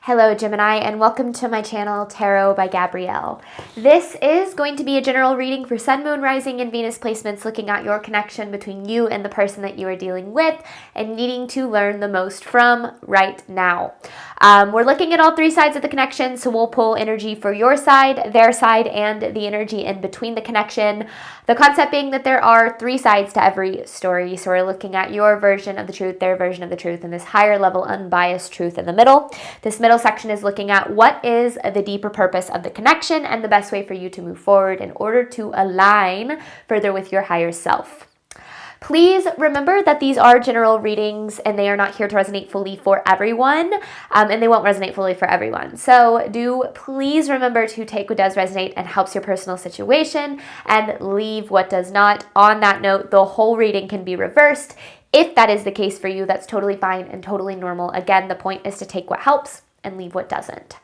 Hello Gemini, and welcome to my channel Tarot by Gabrielle. This is going to be a general reading for Sun, Moon, Rising, and Venus placements, looking at your connection between you and the person that you are dealing with and needing to learn the most from right now. We're looking at all three sides of the connection, so we'll pull energy for your side, their side, and the energy in between the connection. The concept being that there are three sides to every story, so we're looking at your version of the truth, their version of the truth, and this higher level unbiased truth in the middle. This middle section is looking at what is the deeper purpose of the connection and the best way for you to move forward in order to align further with your higher self. Please remember that these are general readings and they are not here to resonate fully for everyone, and they won't resonate fully for everyone. So do please remember to take what does resonate and helps your personal situation and leave what does not. On that note, the whole reading can be reversed. If that is the case for you, that's totally fine and totally normal. Again, the point is to take what helps and leave what doesn't.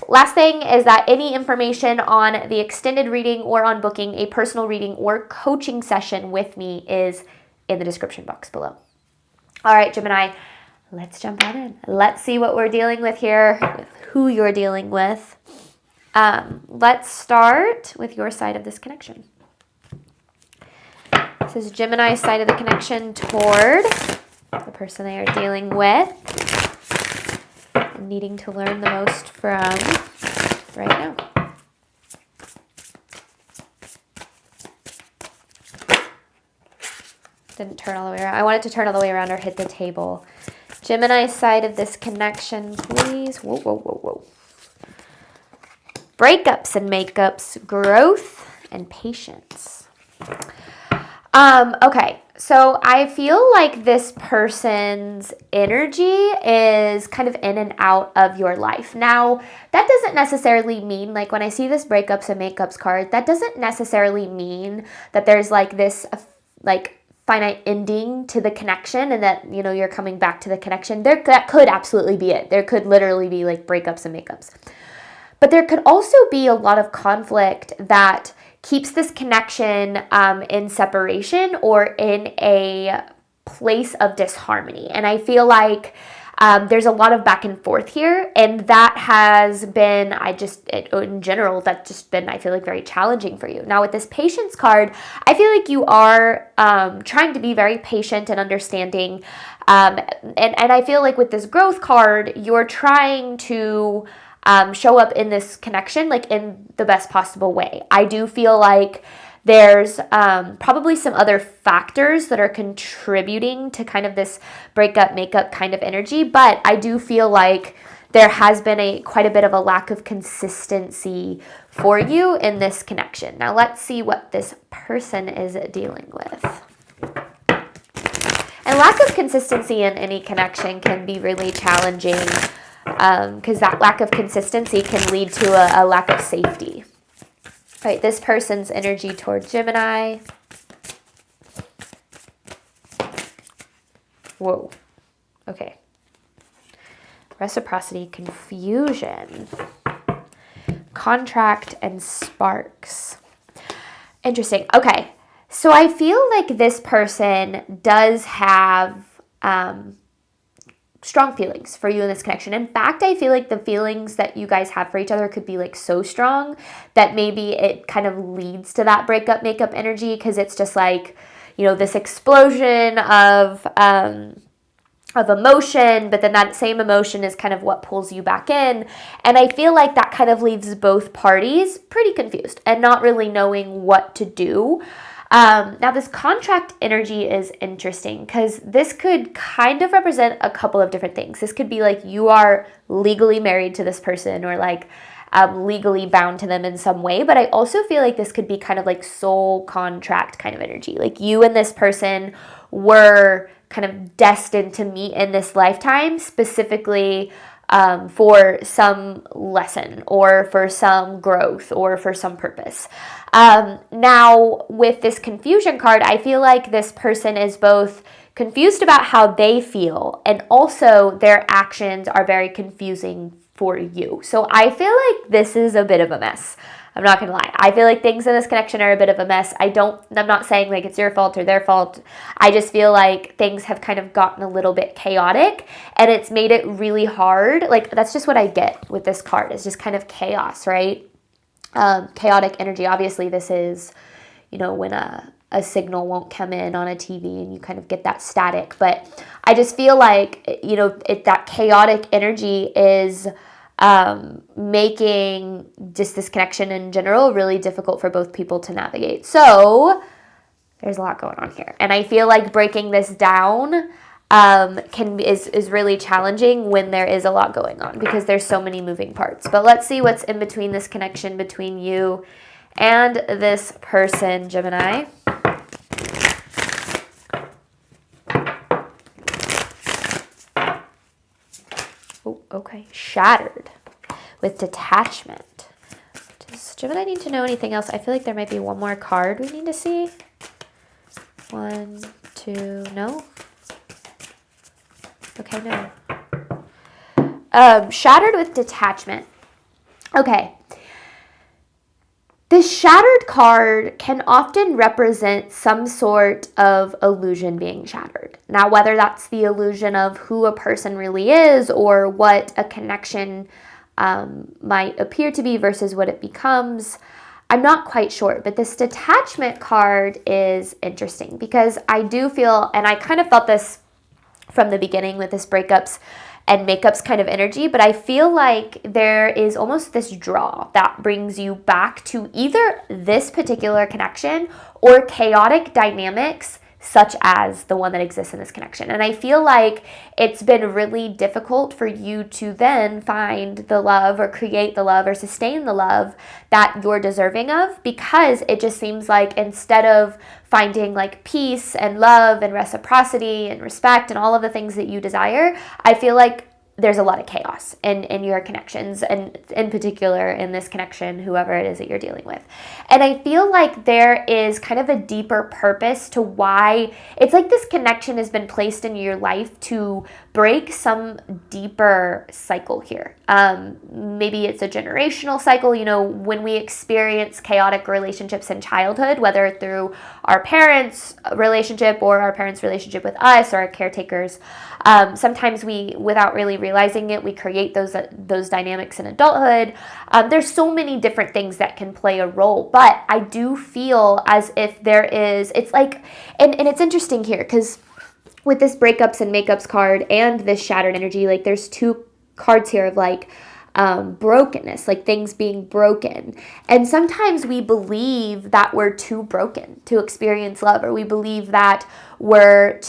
Last thing is that any information on the extended reading or on booking a personal reading or coaching session with me is in the description box below. All right, Gemini, let's jump on in. Let's see what we're dealing with here, with who you're dealing with. Let's start with your side of this connection. This is Gemini's side of the connection toward the person they are dealing with and needing to learn the most from right now. Didn't turn all the way around. I wanted to turn all the way around or hit the table. Gemini's side of this connection, please. Whoa, whoa, whoa, whoa. Breakups and makeups, growth and patience. Okay, so I feel like this person's energy is kind of in and out of your life. Now, that doesn't necessarily mean, like when I see this breakups and makeups card, that doesn't necessarily mean that there's like this, like, finite ending to the connection and that, you know, you're coming back to the connection. That could absolutely be it. There could literally be like breakups and makeups. But there could also be a lot of conflict that keeps this connection in separation or in a place of disharmony. And I feel like there's a lot of back and forth here. And that has been, in general, that's just been, I feel like, very challenging for you. Now with this patience card, I feel like you are trying to be very patient and understanding. And I feel like with this growth card, you're trying to show up in this connection like in the best possible way. I do feel like there's probably some other factors that are contributing to kind of this breakup, makeup kind of energy, but I do feel like there has been quite a bit of a lack of consistency for you in this connection. Now let's see what this person is dealing with. And lack of consistency in any connection can be really challenging, because that lack of consistency can lead to a lack of safety. All right, this person's energy toward Gemini. Whoa. Okay. Reciprocity, confusion, contract, and sparks. Interesting. Okay. So I feel like this person does have strong feelings for you in this connection. In fact, I feel like the feelings that you guys have for each other could be like so strong that maybe it kind of leads to that breakup, makeup energy, because it's just like, you know, this explosion of emotion, but then that same emotion is kind of what pulls you back in. And I feel like that kind of leaves both parties pretty confused and not really knowing what to do. Now this contract energy is interesting because this could kind of represent a couple of different things. This could be like you are legally married to this person or like legally bound to them in some way. But I also feel like this could be kind of like soul contract kind of energy. Like you and this person were kind of destined to meet in this lifetime, specifically for some lesson or for some growth or for some purpose. Now with this confusion card, I feel like this person is both confused about how they feel and also their actions are very confusing for you. So I feel like this is a bit of a mess. I'm not going to lie. I feel like things in this connection are a bit of a mess. I'm not saying like it's your fault or their fault. I just feel like things have kind of gotten a little bit chaotic and it's made it really hard. Like that's just what I get with this card. It's just kind of chaos, right? Chaotic energy. Obviously this is, you know, when a signal won't come in on a TV and you kind of get that static. But I just feel like, you know, that chaotic energy is making just this connection in general really difficult for both people to navigate. So there's a lot going on here. And I feel like breaking this down is really challenging when there is a lot going on because there's so many moving parts. But let's see what's in between this connection between you and this person, Gemini. Oh, okay. Shattered with detachment. Does Gemini need to know anything else? I feel like there might be one more card we need to see. 1, 2, no? Okay, no. Shattered with detachment. Okay. This shattered card can often represent some sort of illusion being shattered. Now, whether that's the illusion of who a person really is or what a connection might appear to be versus what it becomes, I'm not quite sure. But this detachment card is interesting because I do feel, and I kind of felt this from the beginning with this breakups and makeups kind of energy, but I feel like there is almost this draw that brings you back to either this particular connection or chaotic dynamics such as the one that exists in this connection. And I feel like it's been really difficult for you to then find the love or create the love or sustain the love that you're deserving of, because it just seems like instead of finding like peace and love and reciprocity and respect and all of the things that you desire, I feel like there's a lot of chaos in your connections, and in particular in this connection, whoever it is that you're dealing with. And I feel like there is kind of a deeper purpose to why it's like this connection has been placed in your life to break some deeper cycle here. Maybe it's a generational cycle. You know, when we experience chaotic relationships in childhood, whether through our parents' relationship or our parents' relationship with us or our caretakers, sometimes we, without really realizing it, we create those dynamics in adulthood. There's so many different things that can play a role, but I do feel as if there is, it's like, and it's interesting here because with this breakups and makeups card and this shattered energy, like there's two cards here of like brokenness, like things being broken. And sometimes we believe that we're too broken to experience love, or we believe that we're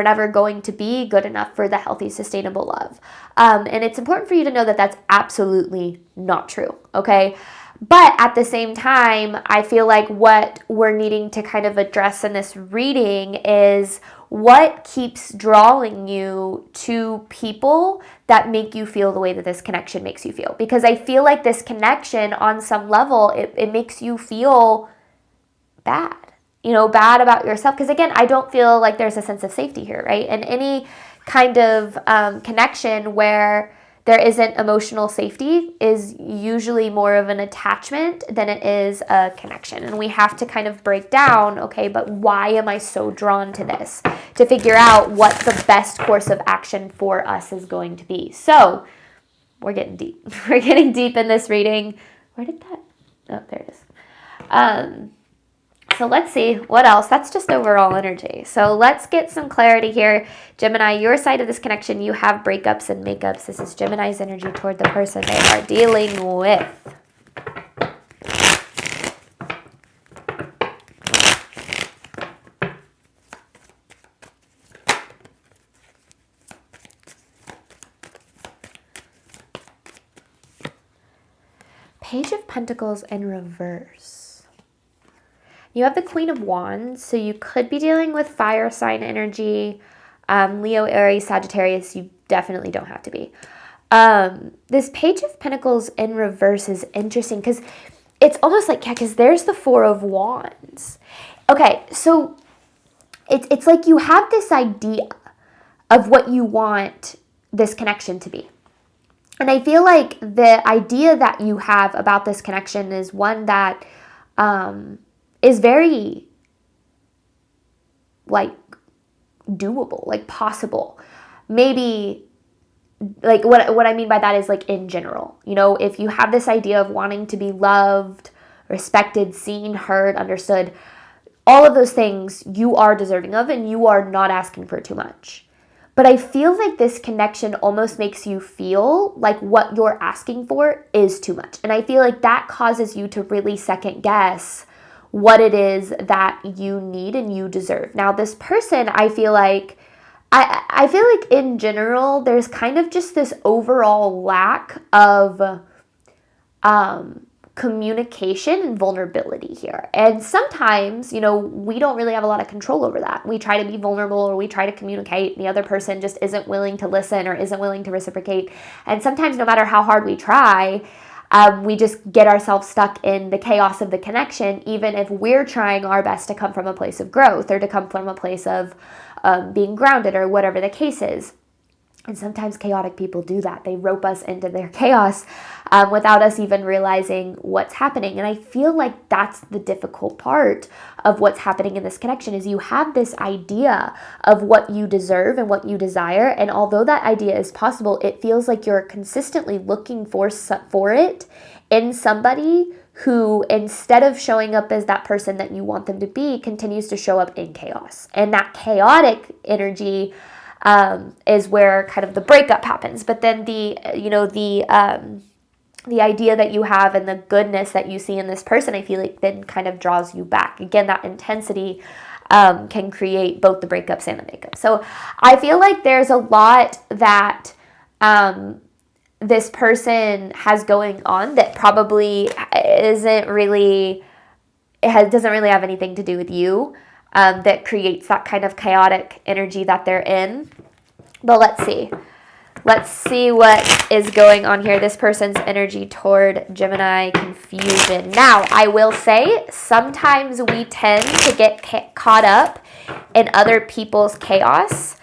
never going to be good enough for the healthy, sustainable love. And it's important for you to know that that's absolutely not true, okay? But at the same time, I feel like what we're needing to kind of address in this reading is what keeps drawing you to people that make you feel the way that this connection makes you feel. Because I feel like this connection on some level, it makes you feel bad, you know, bad about yourself. Because again, I don't feel like there's a sense of safety here, right? And any kind of connection where there isn't emotional safety is usually more of an attachment than it is a connection. And we have to kind of break down, okay, but why am I so drawn to this? To figure out what the best course of action for us is going to be. So we're getting deep. We're getting deep in this reading. Where did that? Oh, there it is. So let's see what else. That's just overall energy. So let's get some clarity here. Gemini, your side of this connection, you have breakups and makeups. This is Gemini's energy toward the person they are dealing with. Page of Pentacles in reverse. You have the Queen of Wands, so you could be dealing with fire sign energy. Leo, Aries, Sagittarius, you definitely don't have to be. This Page of Pentacles in reverse is interesting because it's almost like, yeah, because there's the Four of Wands. Okay, so it's like you have this idea of what you want this connection to be. And I feel like the idea that you have about this connection is one that is very, like, doable, like possible. Maybe, like, what I mean by that is, like, in general, you know, if you have this idea of wanting to be loved, respected, seen, heard, understood, all of those things you are deserving of, and you are not asking for too much. But I feel like this connection almost makes you feel like what you're asking for is too much. And I feel like that causes you to really second guess what it is that you need and you deserve. Now, this person, I feel like in general, there's kind of just this overall lack of communication and vulnerability here. And sometimes, you know, we don't really have a lot of control over that. We try to be vulnerable, or we try to communicate, and the other person just isn't willing to listen or isn't willing to reciprocate. And sometimes, no matter how hard we try, we just get ourselves stuck in the chaos of the connection, even if we're trying our best to come from a place of growth or to come from a place of being grounded, or whatever the case is. And sometimes chaotic people do that. They rope us into their chaos without us even realizing what's happening. And I feel like that's the difficult part of what's happening in this connection, is you have this idea of what you deserve and what you desire. And although that idea is possible, it feels like you're consistently looking for it in somebody who, instead of showing up as that person that you want them to be, continues to show up in chaos. And that chaotic energy is where kind of the breakup happens. But then the idea that you have and the goodness that you see in this person, I feel like then kind of draws you back. Again, that intensity can create both the breakups and the makeup. So I feel like there's a lot that this person has going on that probably doesn't really have anything to do with you. That creates that kind of chaotic energy that they're in. But let's see. Let's see what is going on here. This person's energy toward Gemini: confusion. Now, I will say, sometimes we tend to get caught up in other people's chaos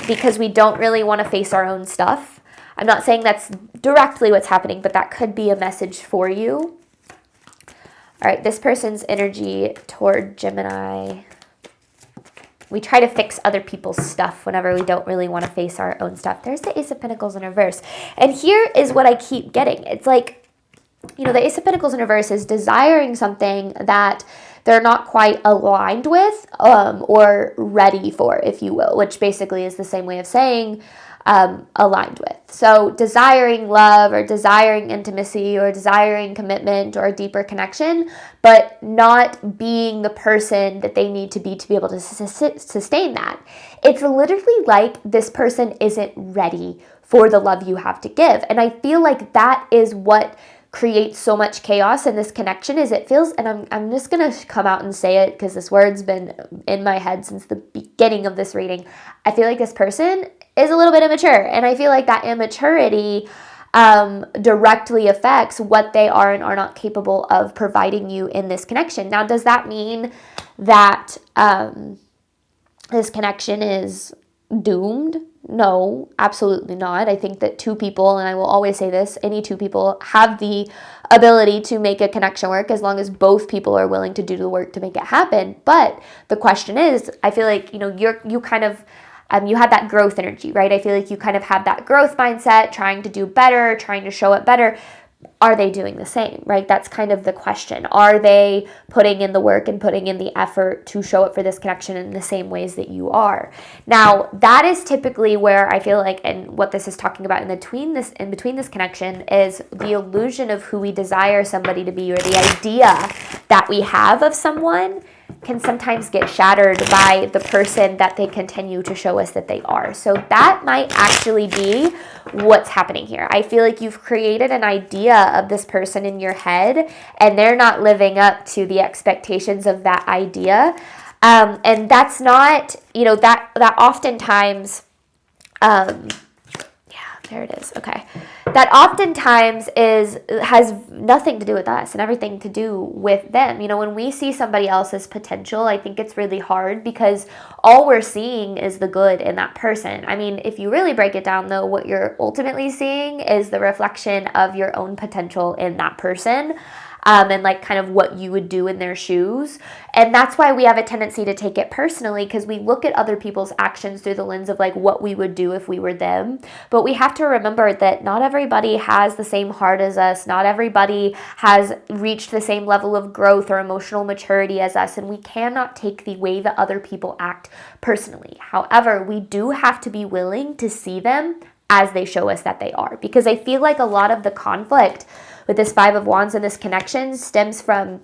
because we don't really want to face our own stuff. I'm not saying that's directly what's happening, but that could be a message for you. All right, this person's energy toward Gemini. We try to fix other people's stuff whenever we don't really want to face our own stuff. There's the Ace of Pentacles in reverse. And here is what I keep getting. It's like, you know, the Ace of Pentacles in reverse is desiring something that they're not quite aligned with or ready for, if you will, which basically is the same way of saying aligned with. So desiring love, or desiring intimacy, or desiring commitment, or a deeper connection, but not being the person that they need to be able to sustain that. It's literally like this person isn't ready for the love you have to give. And I feel like that is what creates so much chaos in this connection. Is it feels, and I'm just gonna come out and say it because this word's been in my head since the beginning of this reading. I feel like this person is a little bit immature, and I feel like that immaturity directly affects what they are and are not capable of providing you in this connection. Now, does that mean that this connection is doomed? No, absolutely not. I think that two people, and I will always say this, any two people have the ability to make a connection work as long as both people are willing to do the work to make it happen. But the question is, I feel like, you know, you kind of, you had that growth energy, right? I feel like you kind of have that growth mindset, trying to do better, trying to show up better. Are they doing the same, right? That's kind of the question. Are they putting in the work and putting in the effort to show up for this connection in the same ways that you are? Now, that is typically where I feel like, and what this is talking about in between this connection, is the illusion of who we desire somebody to be, or the idea that we have of someone can sometimes get shattered by the person that they continue to show us that they are. So that might actually be what's happening here. I feel like you've created an idea of this person in your head, and they're not living up to the expectations of that idea. And that's not, you know, that oftentimes, There it is. Okay. That oftentimes has nothing to do with us and everything to do with them. You know, when we see somebody else's potential, I think it's really hard because all we're seeing is the good in that person. I mean, if you really break it down though, what you're ultimately seeing is the reflection of your own potential in that person. And like kind of what you would do in their shoes. And that's why we have a tendency to take it personally, because we look at other people's actions through the lens of like what we would do if we were them. But we have to remember that not everybody has the same heart as us. Not everybody has reached the same level of growth or emotional maturity as us. And we cannot take the way that other people act personally. However, we do have to be willing to see them as they show us that they are. Because I feel like a lot of the conflict with this Five of Wands and this connection stems from,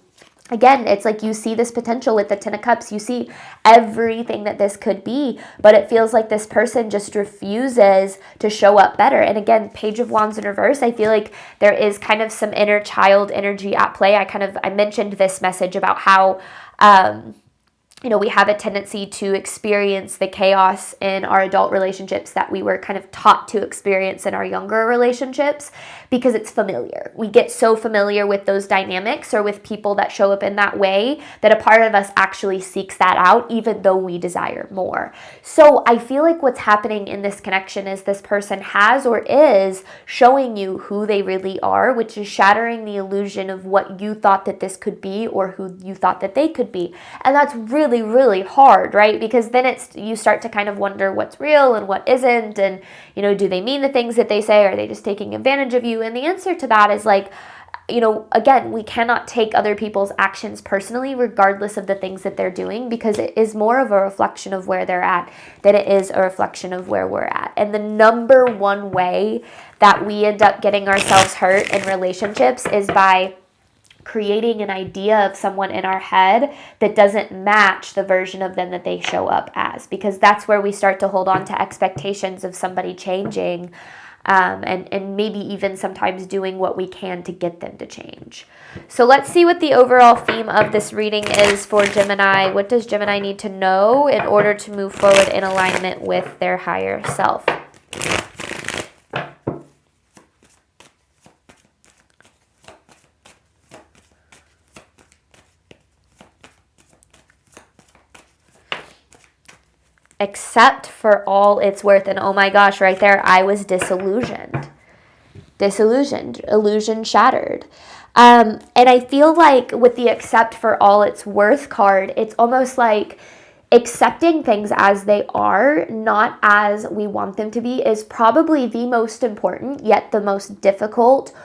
again, it's like you see this potential with the Ten of Cups. You see everything that this could be, but it feels like this person just refuses to show up better. And again, Page of Wands in reverse, I feel like there is kind of some inner child energy at play. I mentioned this message about how, you know, we have a tendency to experience the chaos in our adult relationships that we were kind of taught to experience in our younger relationships because it's familiar. We get so familiar with those dynamics or with people that show up in that way that a part of us actually seeks that out, even though we desire more. So I feel like what's happening in this connection is this person has or is showing you who they really are, which is shattering the illusion of what you thought that this could be or who you thought that they could be. And that's really hard, right? Because then you start to kind of wonder what's real and what isn't, and you know, do they mean the things that they say, or are they just taking advantage of you? And the answer to that is like, you know, again, we cannot take other people's actions personally regardless of the things that they're doing, because it is more of a reflection of where they're at than it is a reflection of where we're at. And the number one way that we end up getting ourselves hurt in relationships is by creating an idea of someone in our head that doesn't match the version of them that they show up as, because that's where we start to hold on to expectations of somebody changing, and maybe even sometimes doing what we can to get them to change. So let's see what the overall theme of this reading is for Gemini. What does Gemini need to know in order to move forward in alignment with their higher self? Accept for all it's worth. And oh my gosh, right there, I was disillusioned. Illusion shattered. And I feel like with the accept for all it's worth card, it's almost like accepting things as they are, not as we want them to be, is probably the most important, yet the most difficult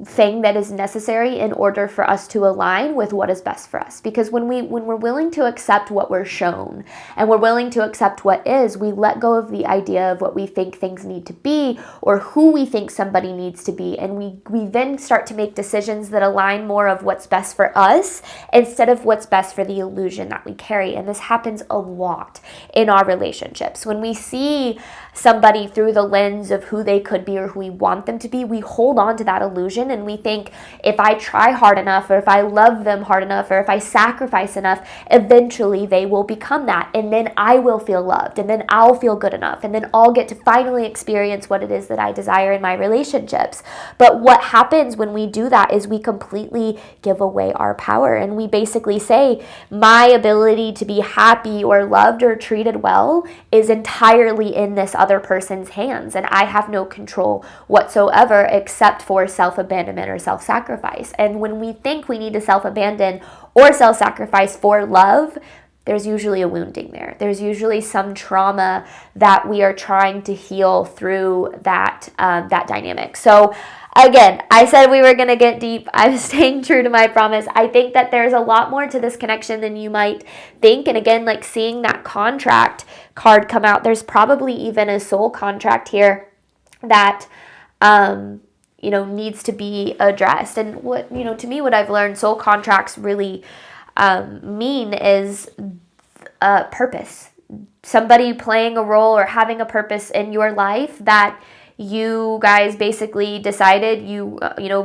thing that is necessary in order for us to align with what is best for us. Because when we're willing to accept what we're shown and we're willing to accept what is, we let go of the idea of what we think things need to be or who we think somebody needs to be, and we then start to make decisions that align more of what's best for us instead of what's best for the illusion that we carry. And this happens a lot in our relationships. When we see somebody through the lens of who they could be or who we want them to be, we hold on to that illusion and we think, if I try hard enough, or if I love them hard enough, or if I sacrifice enough, eventually they will become that, and then I will feel loved, and then I'll feel good enough, and then I'll get to finally experience what it is that I desire in my relationships. But what happens when we do that is we completely give away our power, and we basically say, my ability to be happy or loved or treated well is entirely in this other person's hands, and I have no control whatsoever except for self-abandonment or self-sacrifice. And when we think we need to self-abandon or self-sacrifice for love, there's usually a wounding there. There's usually some trauma that we are trying to heal through that dynamic. So again, I said we were going to get deep. I'm staying true to my promise. I think that there's a lot more to this connection than you might think. And again, like seeing that contract card come out, there's probably even a soul contract here that, needs to be addressed. And what, to me, what I've learned soul contracts really mean is purpose. Somebody playing a role or having a purpose in your life that you guys basically decided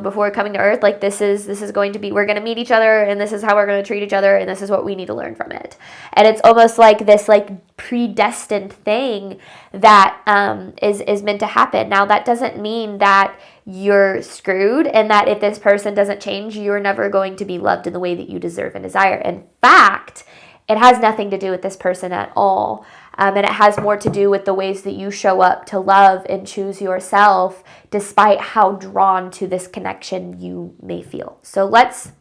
before coming to Earth, like this is going to be, we're going to meet each other and this is how we're going to treat each other and this is what we need to learn from it. And it's almost like this like predestined thing that is meant to happen. Now that doesn't mean that you're screwed and that if this person doesn't change, you're never going to be loved in the way that you deserve and desire. In fact, it has nothing to do with this person at all. And it has more to do with the ways that you show up to love and choose yourself, despite how drawn to this connection you may feel. So let's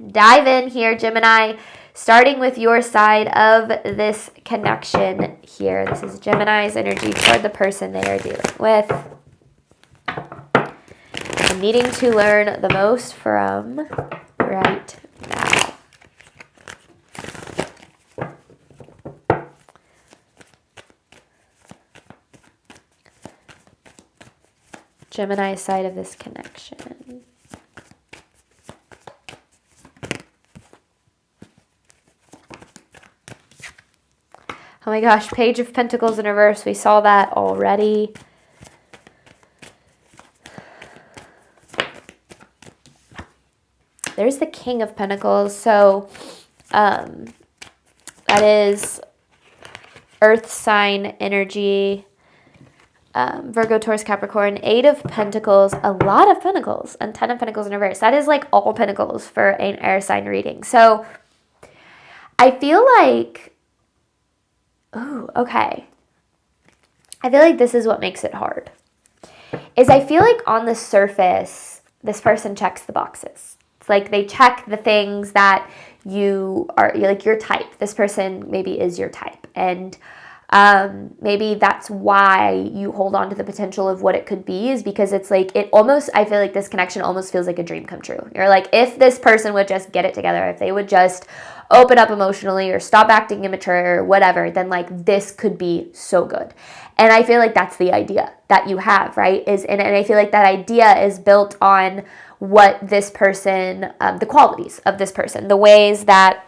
dive in here, Gemini, starting with your side of this connection here. This is Gemini's energy toward the person they are dealing with. I'm needing to learn the most from right now. Gemini's side of this connection. Oh my gosh, Page of Pentacles in reverse. We saw that already. There's the King of Pentacles. So that is Earth sign energy. Virgo, Taurus, Capricorn, 8 of Pentacles, a lot of Pentacles, and 10 of Pentacles in reverse. That is like all Pentacles for an air sign reading. So I feel like, okay. I feel like this is what makes it hard. Is I feel like on the surface, this person checks the boxes. It's like they check the things that you're like your type. This person maybe is your type. And maybe that's why you hold on to the potential of what it could be, is because it's like, I feel like this connection almost feels like a dream come true. You're like, if this person would just get it together, if they would just open up emotionally or stop acting immature or whatever, then like this could be so good. And I feel like that's the idea that you have, right? And I feel like that idea is built on what this person, the qualities of this person, the ways that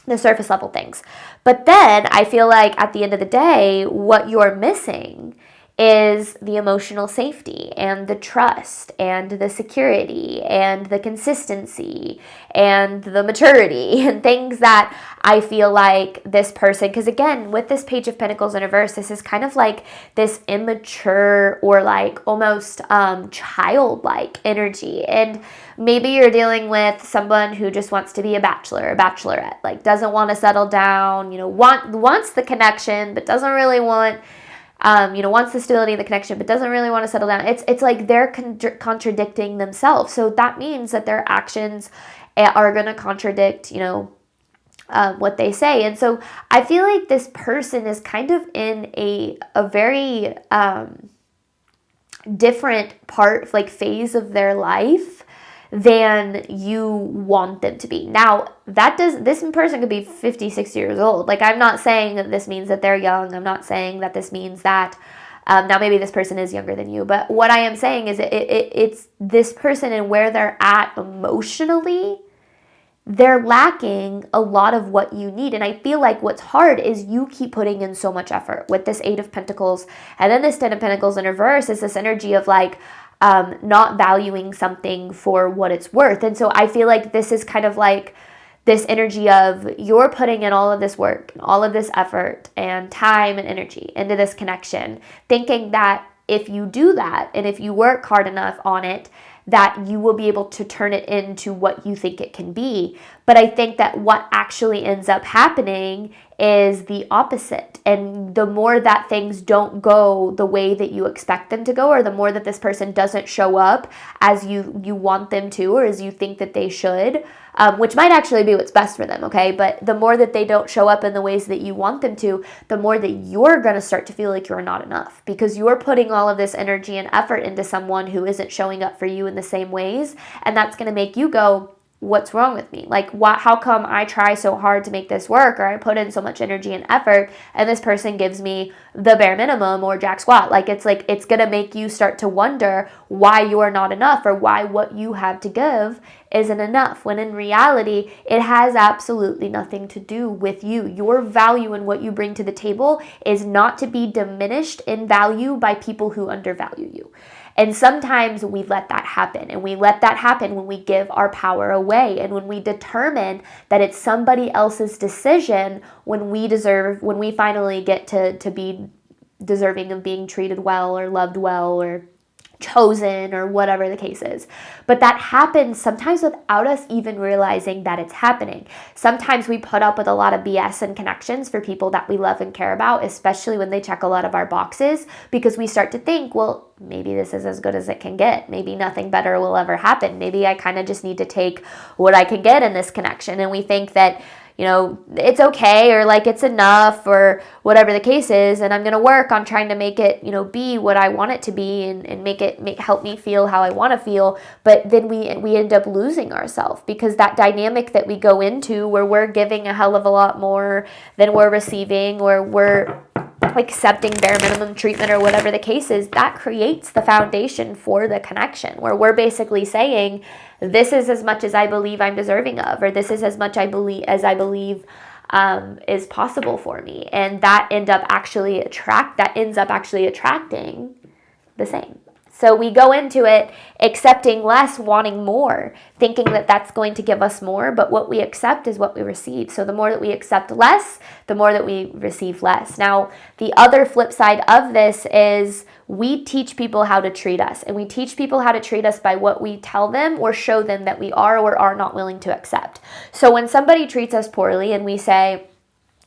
the surface level things. But then I feel like at the end of the day, what you're missing is the emotional safety and the trust and the security and the consistency and the maturity and things that I feel like this person, because again, with this Page of Pentacles in reverse, this is kind of like this immature or like almost childlike energy. And maybe you're dealing with someone who just wants to be a bachelor or bachelorette, like doesn't want to settle down, wants the connection, but doesn't really want, wants the stability of the connection, but doesn't really want to settle down. It's like they're contradicting themselves. So that means that their actions are going to contradict, what they say. And so I feel like this person is kind of in a very different phase of their life than you want them to be. Now, this person could be 50, 60 years old. Like, I'm not saying that this means that they're young. I'm not saying that this means that, now maybe this person is younger than you, but what I am saying is it's this person and where they're at emotionally, they're lacking a lot of what you need. And I feel like what's hard is you keep putting in so much effort with this 8 of Pentacles. And then this 10 of Pentacles in reverse is this energy of like, not valuing something for what it's worth. And so I feel like this is kind of like this energy of you're putting in all of this work, and all of this effort and time and energy into this connection, thinking that if you do that and if you work hard enough on it, that you will be able to turn it into what you think it can be. But I think that what actually ends up happening is the opposite. And the more that things don't go the way that you expect them to go, or the more that this person doesn't show up as you want them to, or as you think that they should, which might actually be what's best for them, okay? But the more that they don't show up in the ways that you want them to, the more that you're going to start to feel like you're not enough, because you're putting all of this energy and effort into someone who isn't showing up for you in the same ways. And that's going to make you go, what's wrong with me? Like, how come I try so hard to make this work, or I put in so much energy and effort, and this person gives me the bare minimum or jack squat? It's going to make you start to wonder why you're not enough, or why what you have to give isn't enough, when in reality, it has absolutely nothing to do with you. Your value and what you bring to the table is not to be diminished in value by people who undervalue you. And sometimes we let that happen, and we let that happen when we give our power away, and when we determine that it's somebody else's decision when we finally get to be deserving of being treated well or loved well or chosen or whatever the case is. But that happens sometimes without us even realizing that it's happening. Sometimes we put up with a lot of BS and connections for people that we love and care about, especially when they check a lot of our boxes, because we start to think, well, maybe this is as good as it can get. Maybe nothing better will ever happen. Maybe I kind of just need to take what I can get in this connection. And we think that, you know, it's okay, or like it's enough, or whatever the case is, and I'm going to work on trying to make it, you know, be what I want it to be, and help me feel how I want to feel. But then we end up losing ourselves, because that dynamic that we go into where we're giving a hell of a lot more than we're receiving, or we're accepting bare minimum treatment or whatever the case is, that creates the foundation for the connection, where we're basically saying, this is as much as I believe I'm deserving of, or this is as much I believe is possible for me. And that ends up actually attracting the same. So we go into it accepting less, wanting more, thinking that that's going to give us more, but what we accept is what we receive. So the more that we accept less, the more that we receive less. Now, the other flip side of this is we teach people how to treat us, and we teach people how to treat us by what we tell them or show them that we are or are not willing to accept. So when somebody treats us poorly and we say,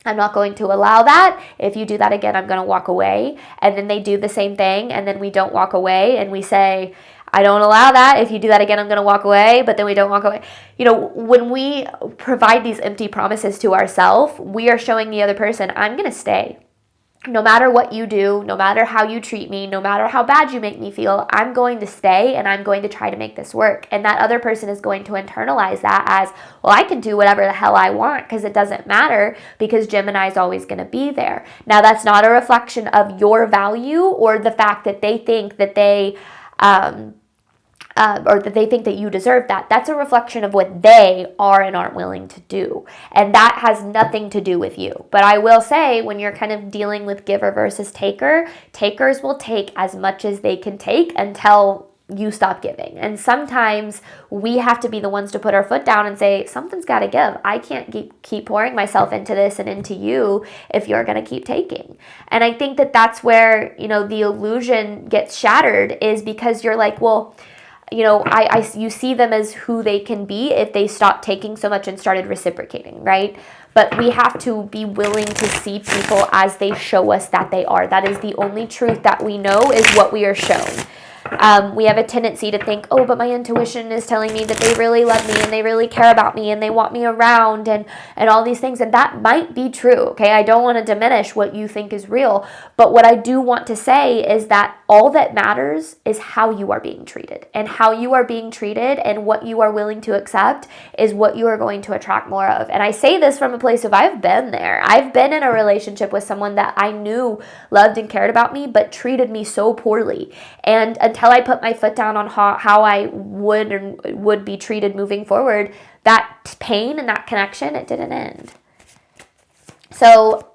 I'm not going to allow that. If you do that again, I'm going to walk away. And then they do the same thing, and then we don't walk away, and we say, I don't allow that. If you do that again, I'm going to walk away. But then we don't walk away. You know, when we provide these empty promises to ourselves, we are showing the other person, I'm going to stay. No matter what you do, no matter how you treat me, no matter how bad you make me feel, I'm going to stay, and I'm going to try to make this work. And that other person is going to internalize that as, well, I can do whatever the hell I want because it doesn't matter, because Gemini is always going to be there. Now, that's not a reflection of your value or the fact that they think that or that they think that you deserve that. That's a reflection of what they are and aren't willing to do. And that has nothing to do with you. But I will say, when you're kind of dealing with giver versus taker, takers will take as much as they can take until you stop giving. And sometimes we have to be the ones to put our foot down and say, something's got to give. I can't keep pouring myself into this and into you if you're going to keep taking. And I think that that's where, you know, the illusion gets shattered, is because you're like, well, you know, you see them as who they can be if they stopped taking so much and started reciprocating, right? But we have to be willing to see people as they show us that they are. That is the only truth that we know, is what we are shown. We have a tendency to think, oh, but my intuition is telling me that they really love me and they really care about me and they want me around and all these things. And that might be true, okay? I don't want to diminish what you think is real. But what I do want to say is that all that matters is how you are being treated. And how you are being treated and what you are willing to accept is what you are going to attract more of. And I say this from a place of, I've been there. I've been in a relationship with someone that I knew loved and cared about me, but treated me so poorly. And until I put my foot down on how I would be treated moving forward, that pain and that connection, it didn't end. So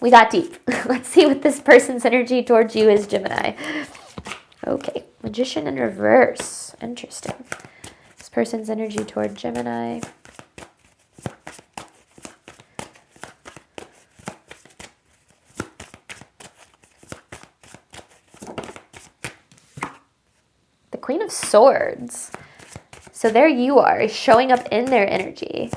we got deep. Let's see what this person's energy towards you is, Gemini. Okay, Magician in reverse. Interesting. This person's energy toward Gemini. Queen of Swords. So there you are, showing up in their energy.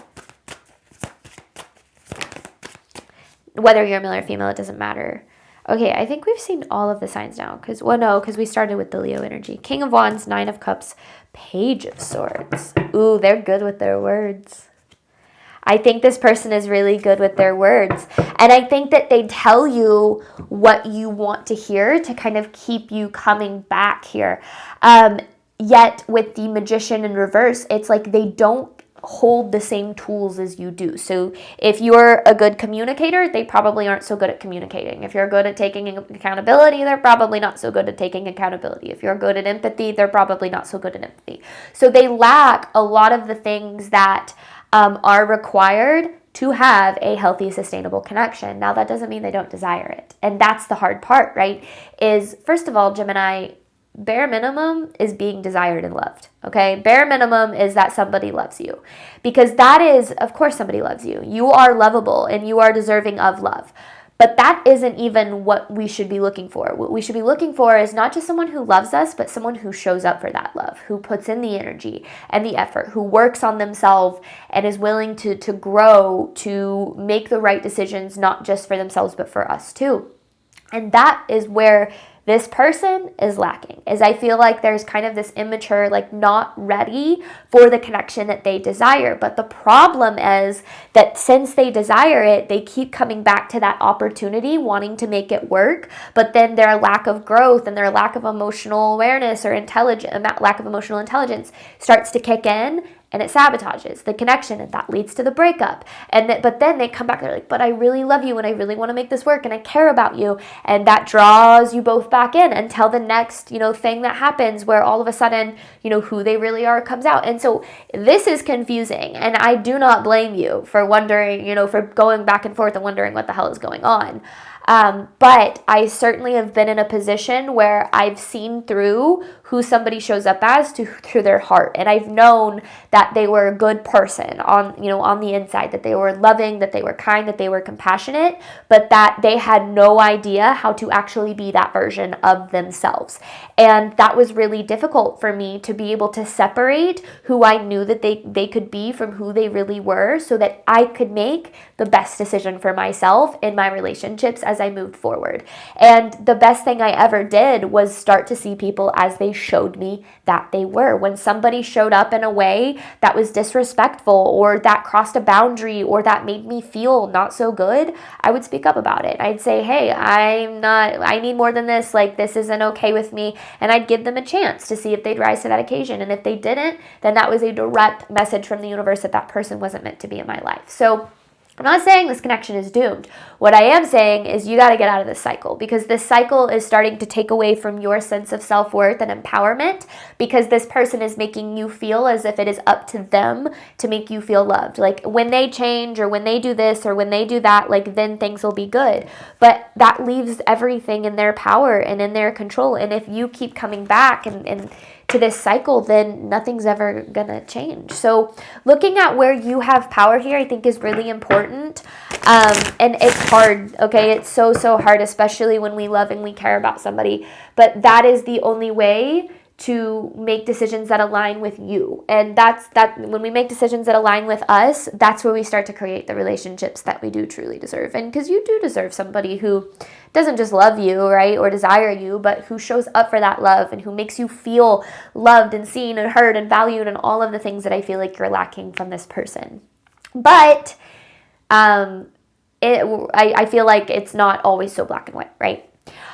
Whether you're male or female, it doesn't matter. Okay, I think we've seen all of the signs now. Because we started with the Leo energy. King of Wands, Nine of Cups, Page of Swords. Ooh, they're good with their words. I think this person is really good with their words. And I think that they tell you what you want to hear to kind of keep you coming back here. Yet with the Magician in reverse, it's like they don't hold the same tools as you do. So if you're a good communicator, they probably aren't so good at communicating. If you're good at taking accountability, they're probably not so good at taking accountability. If you're good at empathy, they're probably not so good at empathy. So they lack a lot of the things that are required to have a healthy, sustainable connection. Now, that doesn't mean they don't desire it. And that's the hard part, right? Is, first of all, Gemini, bare minimum is being desired and loved, okay? Bare minimum is that somebody loves you, because that is, of course, somebody loves you. You are lovable and you are deserving of love. But that isn't even what we should be looking for. What we should be looking for is not just someone who loves us, but someone who shows up for that love, who puts in the energy and the effort, who works on themselves and is willing to grow, to make the right decisions, not just for themselves, but for us too. And that is where this person is lacking, is I feel like there's kind of this immature, like not ready for the connection that they desire. But the problem is that since they desire it, they keep coming back to that opportunity, wanting to make it work. But then their lack of growth and their lack of emotional awareness or lack of emotional intelligence starts to kick in. And it sabotages the connection, and that leads to the breakup. But then they come back, they're like, but I really love you, and I really want to make this work, and I care about you. And that draws you both back in until the next, thing that happens where all of a sudden, who they really are comes out. And so this is confusing. And I do not blame you for wondering, for going back and forth and wondering what the hell is going on. But I certainly have been in a position where I've seen through who somebody shows up as through their heart. And I've known that they were a good person on the inside, that they were loving, that they were kind, that they were compassionate, but that they had no idea how to actually be that version of themselves. And that was really difficult for me to be able to separate who I knew that they could be from who they really were, so that I could make the best decision for myself in my relationships as I moved forward. And the best thing I ever did was start to see people as they showed me that they were. When somebody showed up in a way that was disrespectful, or that crossed a boundary, or that made me feel not so good, I would speak up about it. I'd say, hey, I need more than this. Like, this isn't okay with me. And I'd give them a chance to see if they'd rise to that occasion. And if they didn't, then that was a direct message from the universe that that person wasn't meant to be in my life. So I'm not saying this connection is doomed. What I am saying is you got to get out of this cycle, because this cycle is starting to take away from your sense of self-worth and empowerment, because this person is making you feel as if it is up to them to make you feel loved. Like, when they change, or when they do this, or when they do that, like, then things will be good. But that leaves everything in their power and in their control. And if you keep coming back and to this cycle, then nothing's ever gonna change. So looking at where you have power here, I think, is really important. And it's hard, okay? It's so hard, especially when we love and we care about somebody. But that is the only way to make decisions that align with you. And that's when we make decisions that align with us, that's where we start to create the relationships that we do truly deserve. And because you do deserve somebody who doesn't just love you, right, or desire you, but who shows up for that love and who makes you feel loved and seen and heard and valued, and all of the things that I feel like you're lacking from this person. But I feel like it's not always so black and white, right?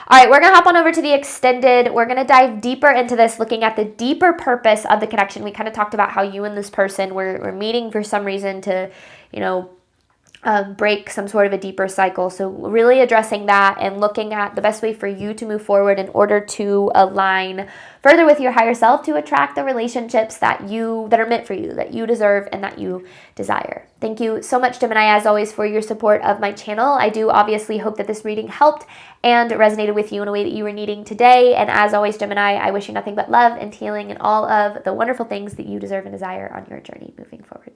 All right, we're going to hop on over to the extended. We're going to dive deeper into this, looking at the deeper purpose of the connection. We kind of talked about how you and this person were meeting for some reason to, break some sort of a deeper cycle. So really addressing that and looking at the best way for you to move forward in order to align further with your higher self, to attract the relationships that are meant for you, that you deserve, and that you desire. Thank you so much, Gemini, as always, for your support of my channel. I do obviously hope that this reading helped and resonated with you in a way that you were needing today. And as always, Gemini, I wish you nothing but love and healing and all of the wonderful things that you deserve and desire on your journey moving forward.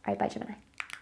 All right, bye, Gemini.